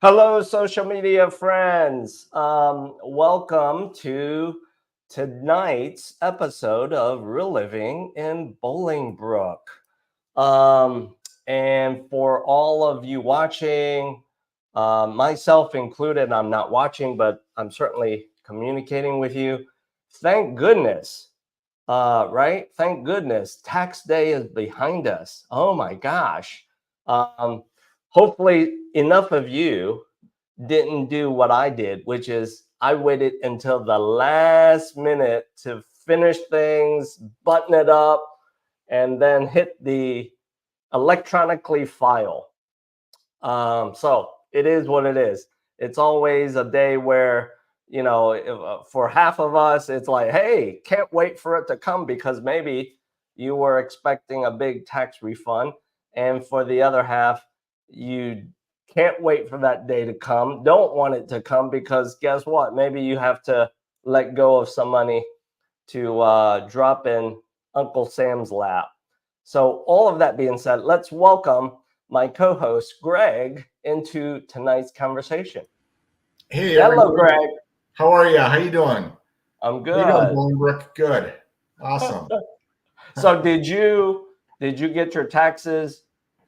Hello, social media friends. Welcome to tonight's episode of Real Living in Bolingbrook. And for all of you watching, myself included, I'm not watching, but I'm certainly communicating with you. Thank goodness, right? Thank goodness tax day is behind us. Oh my gosh. Um, Hopefully enough of you didn't do what I did, which is I waited until the last minute to finish things, button it up, and then hit the electronically file. So it is what it is. It's always a day where, for half of us, it's like, hey, can't wait for it to come because maybe you were expecting a big tax refund. And for the other half, you can't wait for that day to come, don't want it to come because guess what? Maybe you have to let go of some money to drop in Uncle Sam's lap. So all of that being said, let's welcome my co-host Greg into tonight's conversation. Hey, Hello, everyone. Greg. How are you? How you doing? I'm good. How you doing, Bolingbrook? Good. Awesome. So did you get your taxes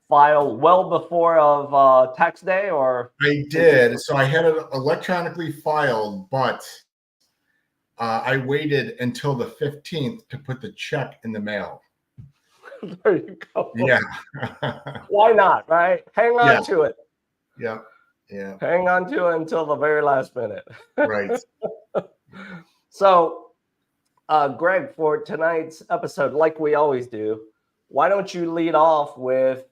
filed well before of tax day, or? I did. So I had it electronically filed, but I waited until the 15th to put the check in the mail. There you go. Yeah. Why not, right? Hang on to it. Yeah. Yeah. Hang on to it until the very last minute. Right. So, Greg, for tonight's episode, like we always do, why don't you lead off with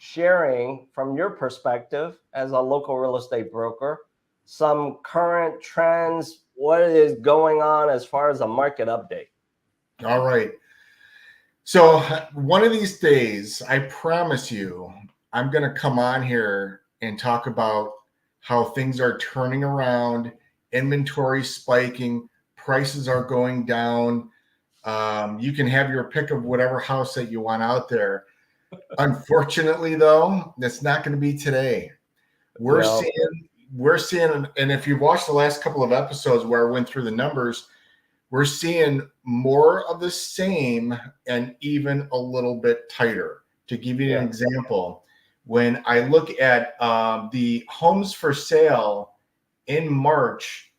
sharing from your perspective as a local real estate broker some current trends, what is going on as far as a market update? All right. So one of these days, I promise you, I'm going to come on here and talk about how things are turning around, inventory spiking, prices are going down. You can have your pick of whatever house that you want out there. Unfortunately, though, that's not going to be today. We're seeing, and if you've watched the last couple of episodes where I went through the numbers, we're seeing more of the same and even a little bit tighter. To give you an example, when I look at the homes for sale in March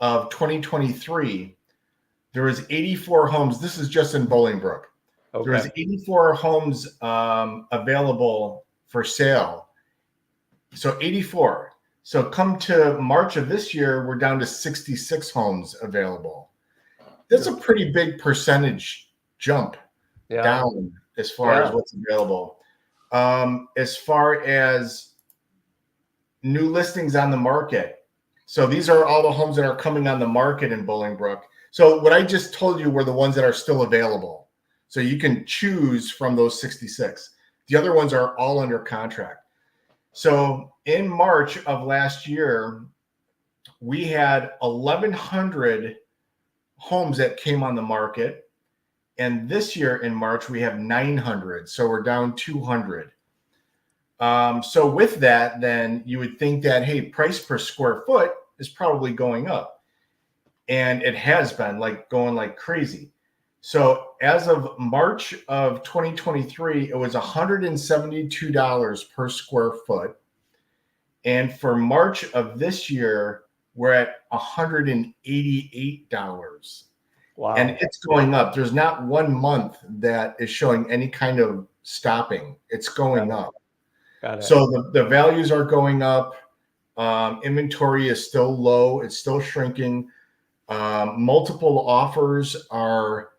of 2023, there was 84 homes. This is just in Bolingbrook. Okay. There was 84 homes available for sale. So 84. So come to March of this year, we're down to 66 homes available. That's a pretty big percentage jump down as far as what's available. As far as new listings on the market. So these are all the homes that are coming on the market in Bolingbrook. So what I just told you were the ones that are still available. So you can choose from those 66. The other ones are all under contract. So in March of last year, we had 1,100 homes that came on the market. And this year in March, we have 900. So we're down 200. So with that, then you would think that, hey, price per square foot is probably going up. And it has been going like crazy. So as of March of 2023, it was $172 per square foot. And for March of this year, we're at $188. Wow. And it's going up. There's not 1 month that is showing any kind of stopping. It's going up. Got it. So the values are going up. Inventory is still low. It's still shrinking. Multiple offers are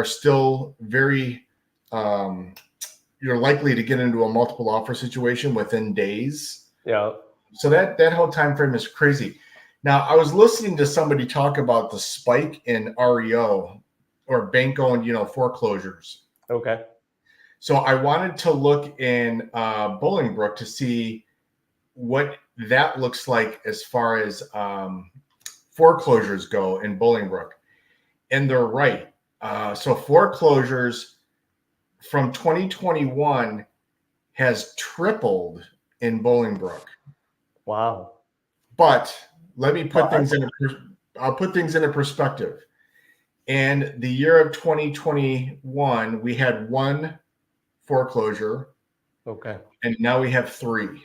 still very, you're likely to get into a multiple offer situation within days. Yeah. So that whole time frame is crazy. Now, I was listening to somebody talk about the spike in REO or bank-owned, foreclosures. Okay. So I wanted to look in Bolingbrook to see what that looks like as far as foreclosures go in Bolingbrook. And they're right. So foreclosures from 2021 has tripled in Bolingbrook. Wow. But let me put Well, things in I'll put things into perspective. And the year of 2021, we had one foreclosure, okay. and now we have three.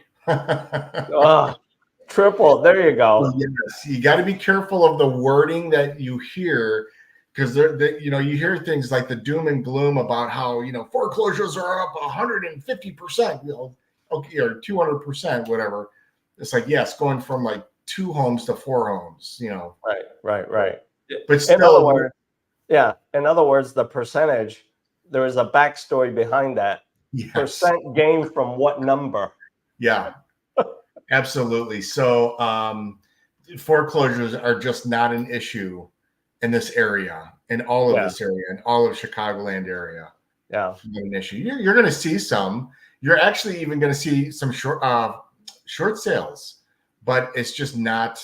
Triple. There you go. Yes, you got to be careful of the wording that you hear, because you hear things like the doom and gloom about how foreclosures are up 150%, okay, or 200%, whatever. It's like, yes, going from like 2 homes to 4 homes, Right. but In other still, words, yeah. In other words, the percentage, there is a backstory behind that. yes, Percent gain from what number? yeah, absolutely. So foreclosures are just not an issue in this area, in all of this area, in all of Chicagoland area. Yeah, not an issue. You're going to see some. You're actually even going to see some short sales, but it's just not,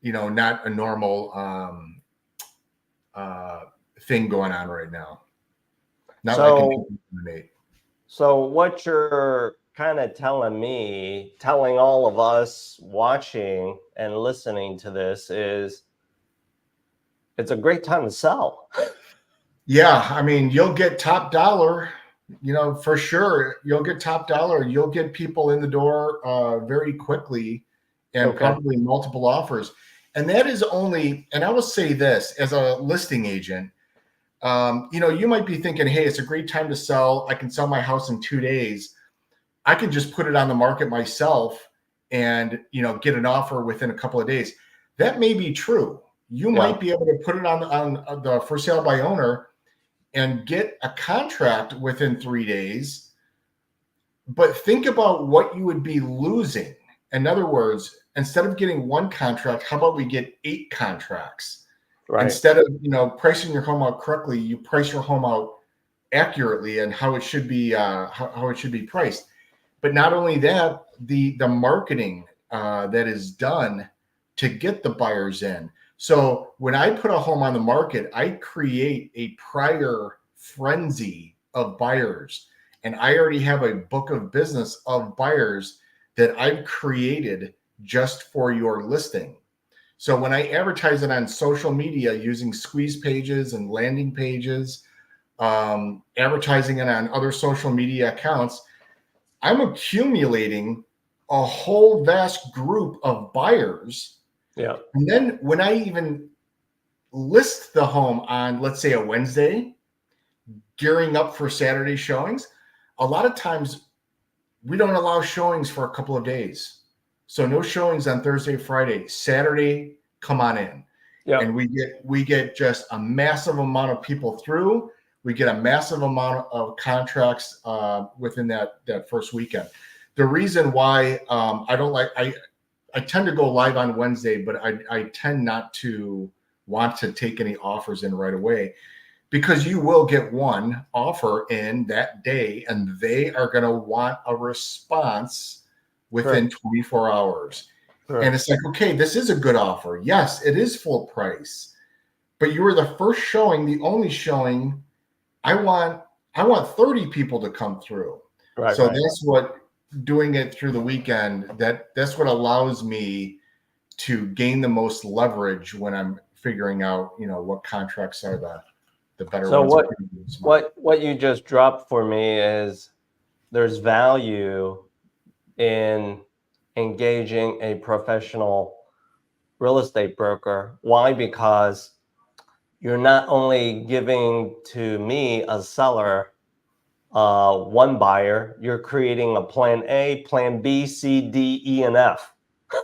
not a normal thing going on right now. Not like in 2008. So what you're kind of telling all of us watching and listening to this is it's a great time to sell. Yeah, I mean, you'll get top dollar, for sure. You'll get top dollar. You'll get people in the door very quickly, and probably multiple offers. And that is only, and I will say this as a listing agent, you might be thinking, hey, it's a great time to sell. I can sell my house in 2 days. I can just put it on the market myself and, get an offer within a couple of days. That may be true. You might be able to put it on the for sale by owner and get a contract within 3 days. But think about what you would be losing. In other words, instead of getting 1 contract, how about we get 8 contracts? Right. Instead of, pricing your home out correctly, you price your home out accurately and how it should be, how it should be priced. But not only that, the marketing that is done to get the buyers in. So when I put a home on the market, I create a prior frenzy of buyers, and I already have a book of business of buyers that I've created just for your listing. So when I advertise it on social media using squeeze pages and landing pages, advertising it on other social media accounts, I'm accumulating a whole vast group of buyers. Yeah. And then when I even list the home on, let's say, a Wednesday, gearing up for Saturday showings, a lot of times we don't allow showings for a couple of days. So no showings on Thursday, Friday. Saturday, come on in. Yeah. And we get just a massive amount of people through. We get a massive amount of contracts within that first weekend. The reason why I tend to go live on Wednesday, but I tend not to want to take any offers in right away, because you will get 1 offer in that day and they are going to want a response within 24 hours. Sure. And it's like, okay, this is a good offer. Yes, it is full price, but you were the first showing, the only showing. I want 30 people to come through. Right. So that's what, doing it through the weekend, that's what allows me to gain the most leverage when I'm figuring out, what contracts are the better ones. So what you just dropped for me is there's value in engaging a professional real estate broker. Why? Because you're not only giving to me, a seller, 1 buyer, you're creating a plan A, plan B, C, D, E, and F.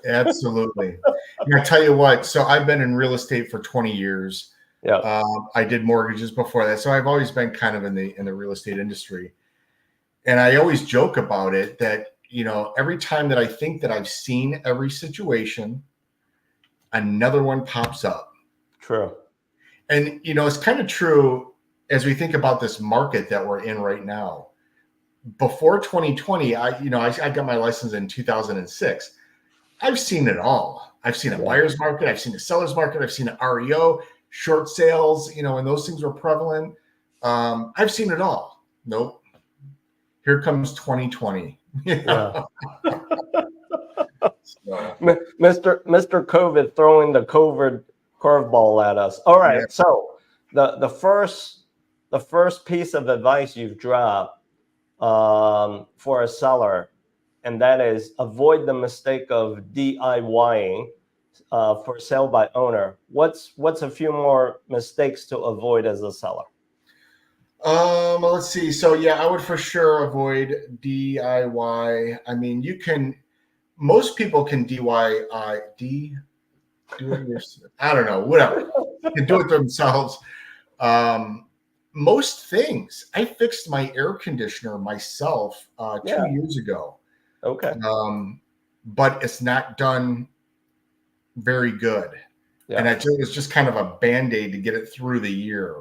Absolutely. And I tell you what, so I've been in real estate for 20 years. Yeah. I did mortgages before that. So I've always been kind of in the real estate industry. And I always joke about it that, every time that I think that I've seen every situation, another one pops up. True. And, it's kind of true as we think about this market that we're in right now. Before 2020, I got my license in 2006. I've seen it all. I've seen a buyer's market. I've seen a seller's market. I've seen an REO, short sales, when those things were prevalent. I've seen it all. Nope. Here comes 2020. Yeah. So, Mr. COVID throwing the COVID curveball at us. All right. yeah. So the first piece of advice you've dropped for a seller, and that is avoid the mistake of DIYing for sale by owner. What's a few more mistakes to avoid as a seller? Let's see. So yeah, I would for sure avoid DIY. I mean, most people can DIY, do it yourself. I don't know, whatever. Can do it themselves. Um, most things. I fixed my air conditioner myself 2 years ago. Okay. But it's not done very good. And Yeah. it was just kind of a band-aid to get it through the year.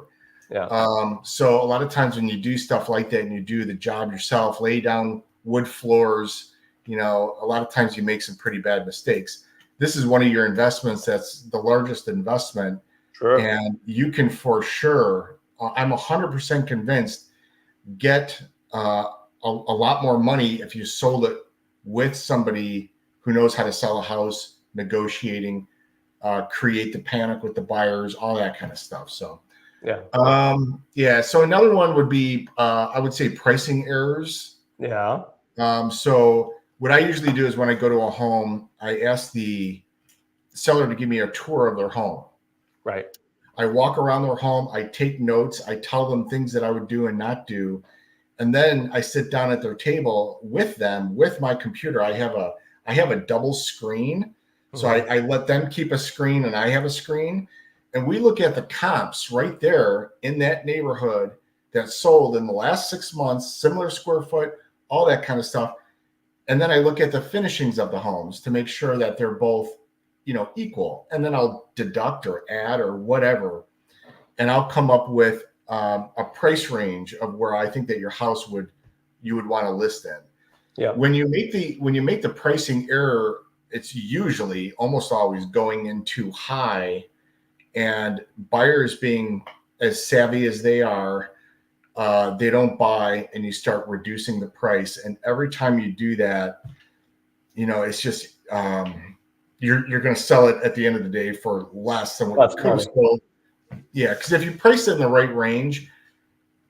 Yeah. So a lot of times when you do stuff like that and you do the job yourself, lay down wood floors, a lot of times you make some pretty bad mistakes. This is one of your investments that's the largest investment. Sure. And you can for sure, I'm 100% convinced, get a lot more money if you sold it with somebody who knows how to sell a house, negotiating, create the panic with the buyers, all that kind of stuff. So yeah. So another one would be I would say pricing errors. Yeah. So what I usually do is when I go to a home, I ask the seller to give me a tour of their home. Right. I walk around their home, I take notes, I tell them things that I would do and not do. And then I sit down at their table with them with my computer. I have a double screen. So I let them keep a screen and I have a screen. And we look at the comps right there in that neighborhood that sold in the last 6 months, similar square foot, all that kind of stuff. And then I look at the finishings of the homes to make sure that they're both, equal. And then I'll deduct or add or whatever. And I'll come up with a price range of where I think that your house you would want to list in. Yeah. When you make the pricing error, it's usually almost always going in too high, and buyers being as savvy as they are, they don't buy, and you start reducing the price. And every time you do that, it's just you're going to sell it at the end of the day for less than what could have sold. Yeah, because if you price it in the right range,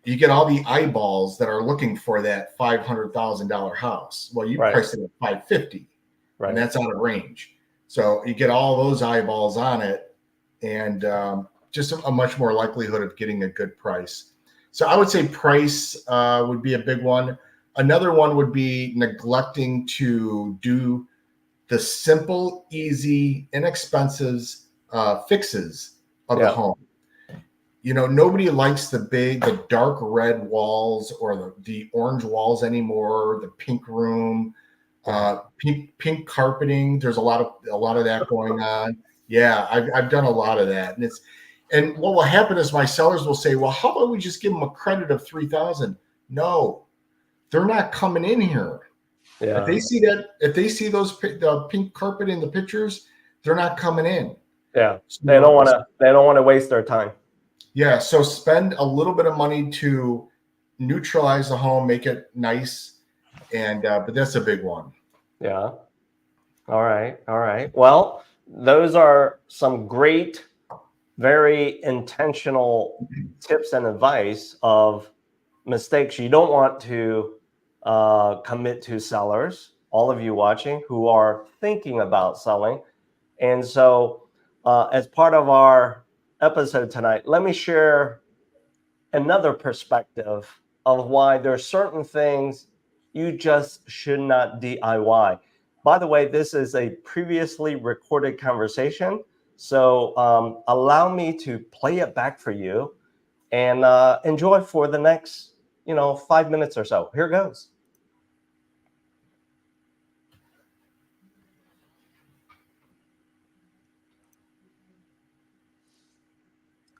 you get all the eyeballs that are looking for that $500,000 house. Well, you price it at $550,000, and that's out of range. So you get all those eyeballs on it, and just a much more likelihood of getting a good price. So I would say price would be a big one. Another one would be neglecting to do the simple, easy, inexpensive fixes of the home. Nobody likes the dark red walls or the orange walls anymore, the pink room, pink carpeting. There's a lot of that going on. Yeah, I've done a lot of that. And what will happen is my sellers will say, well, how about we just give them a credit of $3,000? No, they're not coming in here. Yeah. If they see the pink carpet in the pictures, they're not coming in. Yeah. They don't want to waste their time. Yeah. So spend a little bit of money to neutralize the home, make it nice. But that's a big one. Yeah. All right. Well, those are some great, very intentional tips and advice of mistakes you don't want to commit to sellers, all of you watching who are thinking about selling. And so as part of our episode tonight, let me share another perspective of why there are certain things you just should not DIY. By the way, this is a previously recorded conversation, so allow me to play it back for you and enjoy for the next 5 minutes or so. Here goes.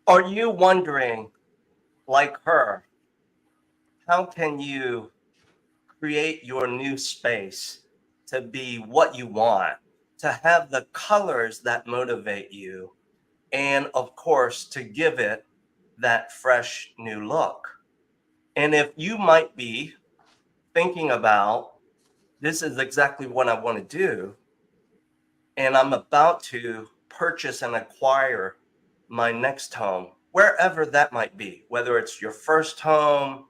Are you wondering, like her, how can you create your new space to be what you want, to have the colors that motivate you, and of course, to give it that fresh new look? And if you might be thinking about, this is exactly what I want to do, and I'm about to purchase and acquire my next home, wherever that might be, whether it's your first home,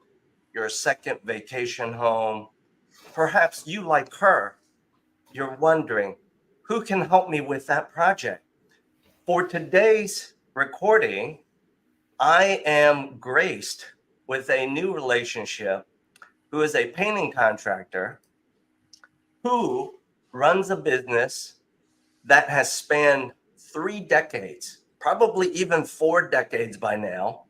your second vacation home. Perhaps you, like her, you're wondering, who can help me with that project? For today's recording, I am graced with a new relationship who is a painting contractor who runs a business that has spanned 3 decades, probably even 4 decades by now.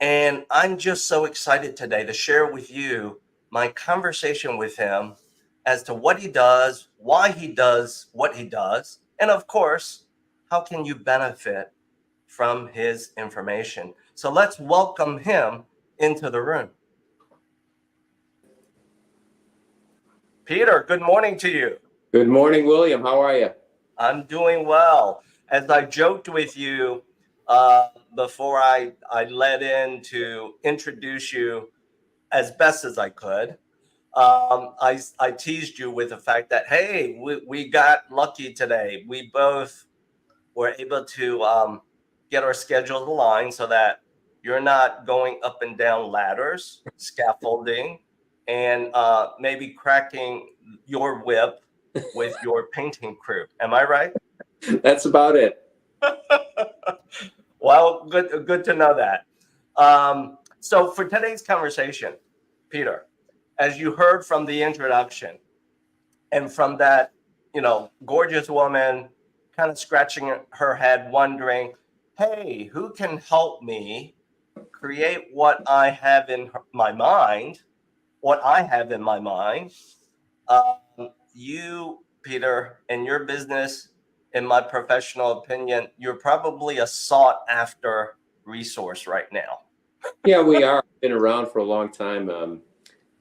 And I'm just so excited today to share with you my conversation with him as to what he does, why he does what he does, and of course, how can you benefit from his information. So let's welcome him into the room. Peter, good morning to you. Good morning, William. How are you? I'm doing well. As I joked with you before I led in to introduce you as best as I could, I teased you with the fact that, hey, we got lucky today. We both were able to get our schedules aligned so that you're not going up and down ladders, scaffolding, and maybe cracking your whip with your painting crew. Am I right? That's about it. Well, good to know that. So for today's conversation, Peter, as you heard from the introduction and from that, gorgeous woman kind of scratching her head, wondering, hey, who can help me create what I have in my mind, you, Peter, in your business, in my professional opinion, you're probably a sought after resource right now. Yeah, we are. Been around for a long time,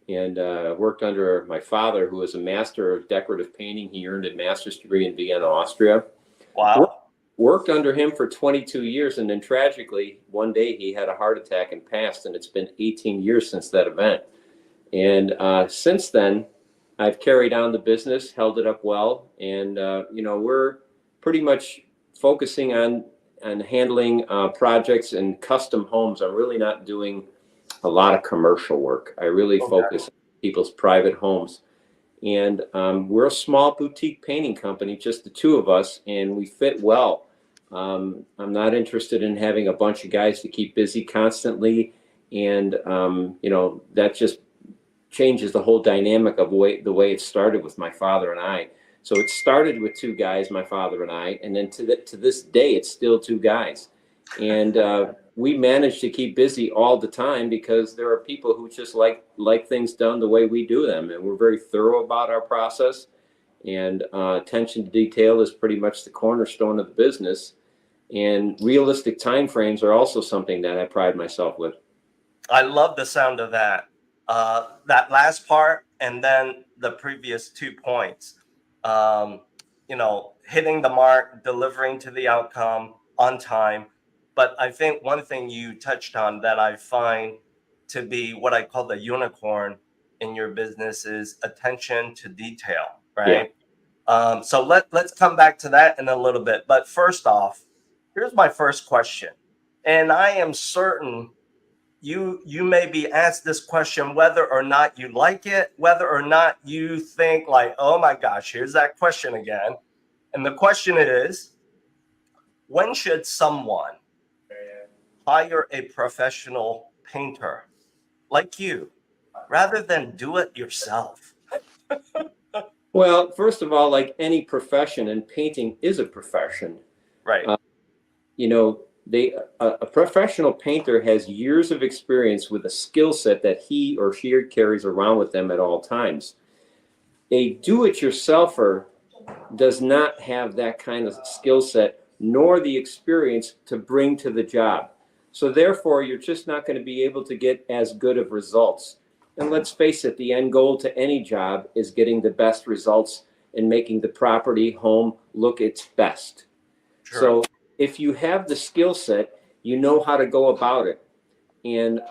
and worked under my father, who was a master of decorative painting. He earned a master's degree in Vienna, Austria. Wow. Worked under him for 22 years, and then tragically, one day he had a heart attack and passed, and it's been 18 years since that event. And since then, I've carried on the business, held it up well, and we're pretty much focusing on handling projects and custom homes. I'm really not doing a lot of commercial work. I really focus on people's private homes. And we're a small boutique painting company, just the two of us, and we fit well. I'm not interested in having a bunch of guys to keep busy constantly. And, that just changes the whole dynamic of the way it started with my father and I. So it started with two guys, my father and I, and then to this day, it's still two guys. And we manage to keep busy all the time because there are people who just like things done the way we do them. And we're very thorough about our process. And attention to detail is pretty much the cornerstone of the business. And realistic timeframes are also something that I pride myself with. I love the sound of that. That last part and then the previous 2 points. Hitting the mark, delivering to the outcome on time. But I think one thing you touched on that I find to be what I call the unicorn in your business is attention to detail, right? Yeah. So let's come back to that in a little bit. But first off, here's my first question. And I am certain you may be asked this question whether or not you like it, whether or not you think like, oh my gosh, here's that question again. And the question is, when should someone hire a professional painter like you rather than do it yourself? Well, first of all, like any profession, and painting is a profession. Right. A professional painter has years of experience with a skill set that he or she carries around with them at all times. A do-it-yourselfer does not have that kind of skill set nor the experience to bring to the job. So therefore, you're just not going to be able to get as good of results. And let's face it, the end goal to any job is getting the best results and making the property, home, look its best. Sure. So if you have the skill set, you know how to go about it. And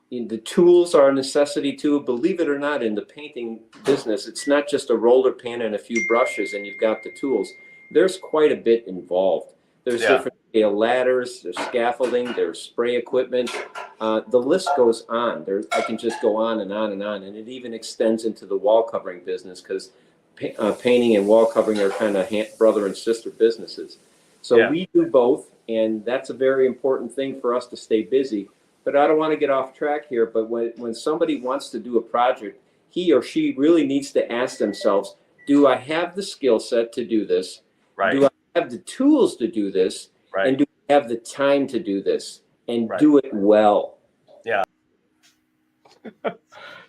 the tools are a necessity too. Believe it or not, in the painting business, it's not just a roller pan and a few brushes and you've got the tools. There's quite a bit involved. There's different scale ladders, there's scaffolding, there's spray equipment. The list goes on. I can just go on and on and on. And it even extends into the wall covering business, because painting and wall covering are kind of brother and sister businesses. So we do both, and that's a very important thing for us to stay busy. But I don't want to get off track here. But when somebody wants to do a project, he or she really needs to ask themselves, do I have the skill set to do this? Right. Do I have the tools to do this? Right. And do I have the time to do this? And do it well? Yeah.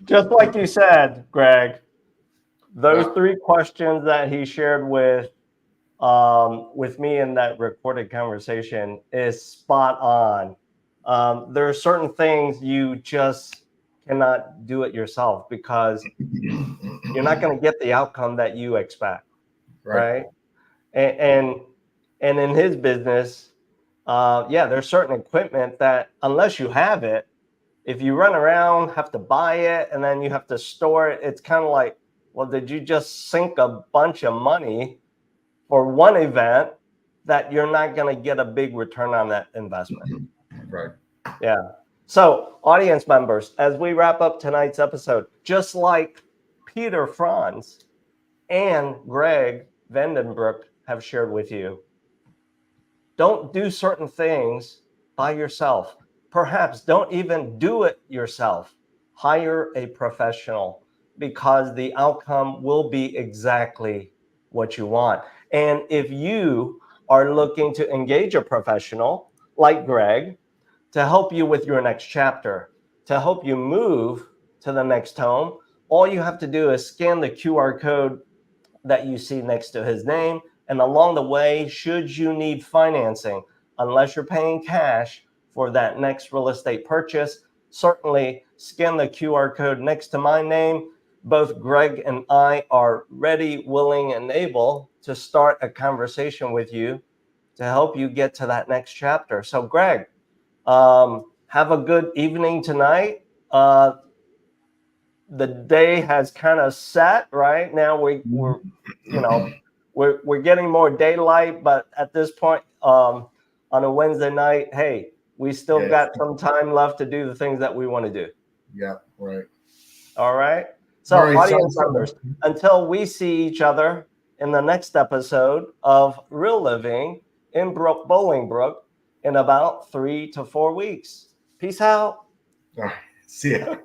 Just like you said, Greg, those three questions that he shared with me in that recorded conversation is spot on. There are certain things you just cannot do it yourself, because you're not going to get the outcome that you expect, right? And in his business, there's certain equipment that unless you have it, if you run around, have to buy it, and then you have to store it, it's kind of like, well, did you just sink a bunch of money for one event that you're not going to get a big return on that investment? Right. Yeah. So, audience members, as we wrap up tonight's episode, just like Peter Franz and Greg Vanden Brook have shared with you, don't do certain things by yourself. Perhaps don't even do it yourself. Hire a professional, because the outcome will be exactly what you want. And if you are looking to engage a professional like Greg to help you with your next chapter, to help you move to the next home, all you have to do is scan the QR code that you see next to his name. And along the way, should you need financing, unless you're paying cash for that next real estate purchase, certainly scan the QR code next to my name. Both Greg and I are ready, willing, and able to start a conversation with you to help you get to that next chapter. So, Greg, have a good evening tonight. The day has kind of set right now. We're getting more daylight, but at this point, on a Wednesday night, hey, we still got some time left to do the things that we want to do. Yeah, right. All right. So, audience members, until we see each other in the next episode of Real Living in Bolingbrook in about 3 to 4 weeks. Peace out. All right. See ya.